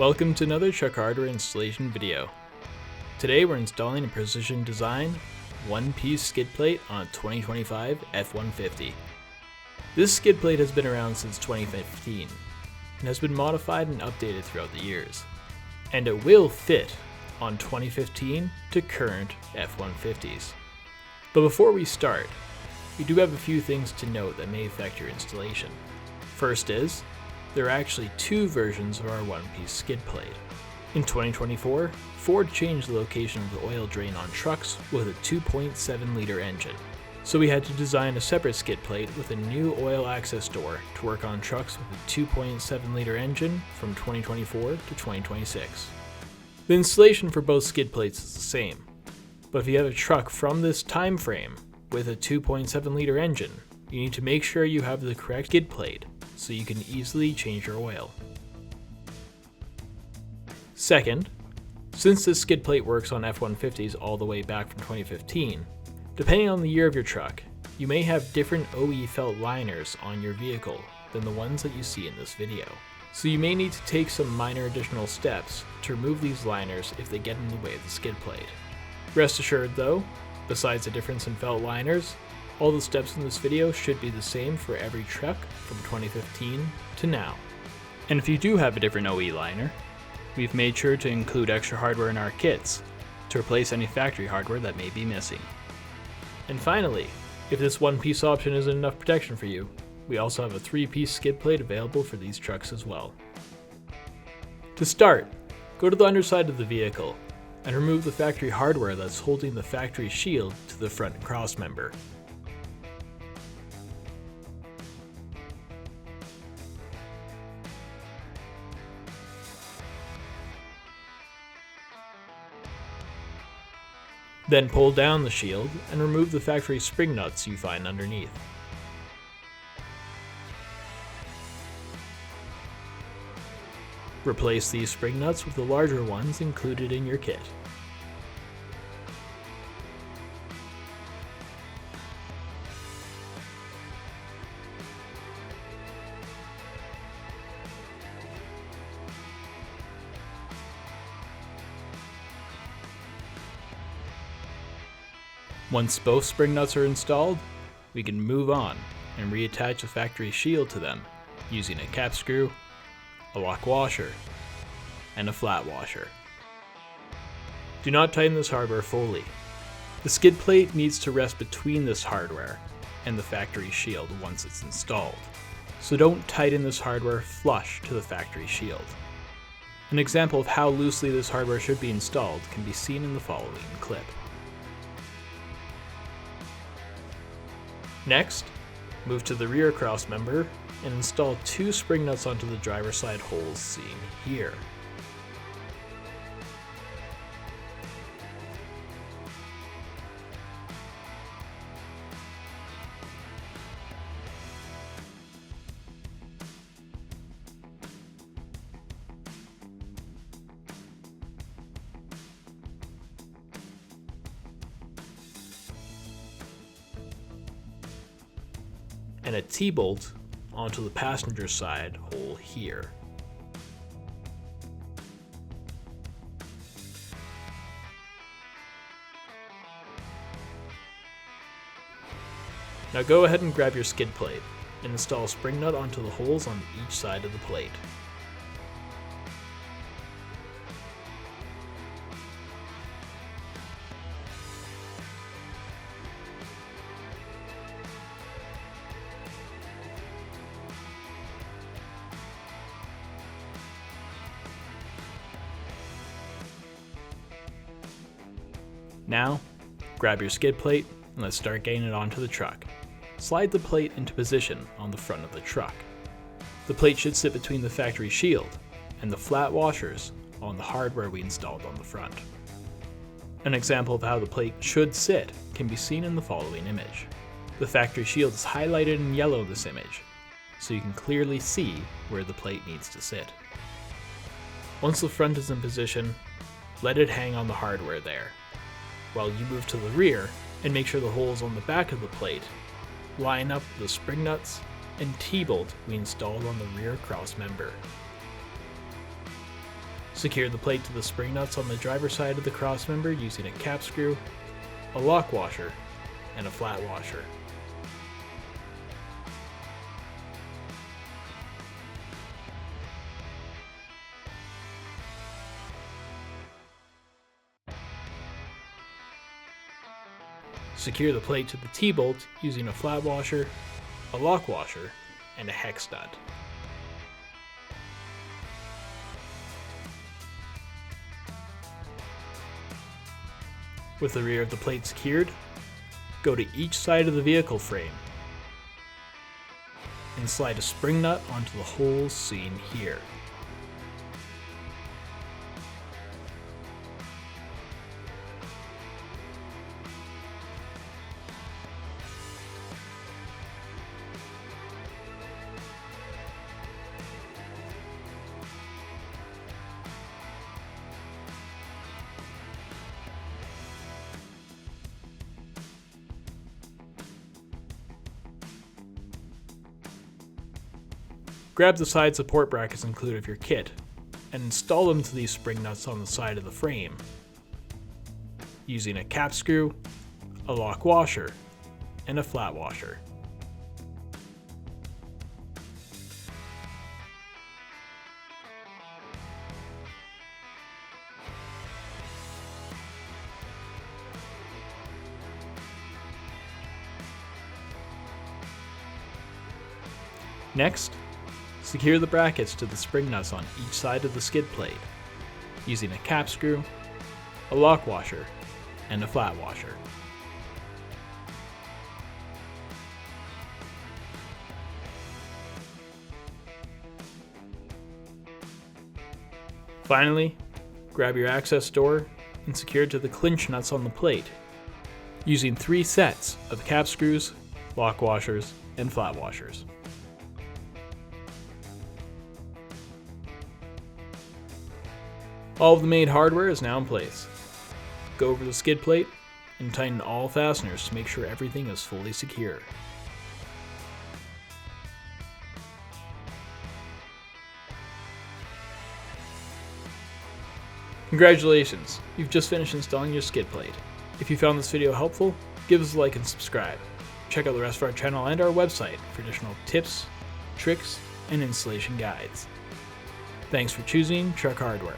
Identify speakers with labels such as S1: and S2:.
S1: Welcome to another truck hardware installation video. Today we're installing a precision design one-piece skid plate on a 2025 F150. This skid plate has been around since 2015 and has been modified and updated throughout the years. And it will fit on 2015 to current F150s. But before we start, we do have a few things to note that may affect your installation. First is, there are actually two versions of our one-piece skid plate. In 2024, Ford changed the location of the oil drain on trucks with a 2.7 liter engine. So we had to design a separate skid plate with a new oil access door to work on trucks with a 2.7 liter engine from 2024 to 2026. The installation for both skid plates is the same, but if you have a truck from this time frame with a 2.7 liter engine, you need to make sure you have the correct skid plate so you can easily change your oil. Second, since this skid plate works on F150s all the way back from 2015, depending on the year of your truck, you may have different OE felt liners on your vehicle than the ones that you see in this video. So you may need to take some minor additional steps to remove these liners if they get in the way of the skid plate. Rest assured though, besides the difference in felt liners, all the steps in this video should be the same for every truck from 2015 to now. And if you do have a different OE liner, we've made sure to include extra hardware in our kits to replace any factory hardware that may be missing. And finally, if this one-piece option isn't enough protection for you, we also have a 3-piece skid plate available for these trucks as well. To start, go to the underside of the vehicle and remove the factory hardware that's holding the factory shield to the front cross member. Then pull down the shield and remove the factory spring nuts you find underneath. Replace these spring nuts with the larger ones included in your kit. Once both spring nuts are installed, we can move on and reattach the factory shield to them using a cap screw, a lock washer, and a flat washer. Do not tighten this hardware fully. The skid plate needs to rest between this hardware and the factory shield once it's installed, so don't tighten this hardware flush to the factory shield. An example of how loosely this hardware should be installed can be seen in the following clip. Next, move to the rear cross member and install 2 spring nuts onto the driver's side holes seen here. And a T-bolt onto the passenger side hole here. Now go ahead and grab your skid plate and install a spring nut onto the holes on each side of the plate. Now, grab your skid plate and let's start getting it onto the truck. Slide the plate into position on the front of the truck. The plate should sit between the factory shield and the flat washers on the hardware we installed on the front. An example of how the plate should sit can be seen in the following image. The factory shield is highlighted in yellow in this image, so you can clearly see where the plate needs to sit. Once the front is in position, let it hang on the hardware there, while you move to the rear and make sure the holes on the back of the plate line up the spring nuts and T-bolt we installed on the rear cross member. Secure the plate to the spring nuts on the driver's side of the crossmember using a cap screw, a lock washer, and a flat washer. Secure the plate to the T-bolt using a flat washer, a lock washer, and a hex nut. With the rear of the plate secured, go to each side of the vehicle frame and slide a spring nut onto the holes seen here. Grab the side support brackets included with your kit and install them to these spring nuts on the side of the frame using a cap screw, a lock washer, and a flat washer. Next, secure the brackets to the spring nuts on each side of the skid plate using a cap screw, a lock washer, and a flat washer. Finally, grab your access door and secure it to the clinch nuts on the plate using 3 sets of cap screws, lock washers, and flat washers. All of the main hardware is now in place. Go over the skid plate and tighten all fasteners to make sure everything is fully secure. Congratulations, you've just finished installing your skid plate. If you found this video helpful, give us a like and subscribe. Check out the rest of our channel and our website for additional tips, tricks, and installation guides. Thanks for choosing Truck Hardware.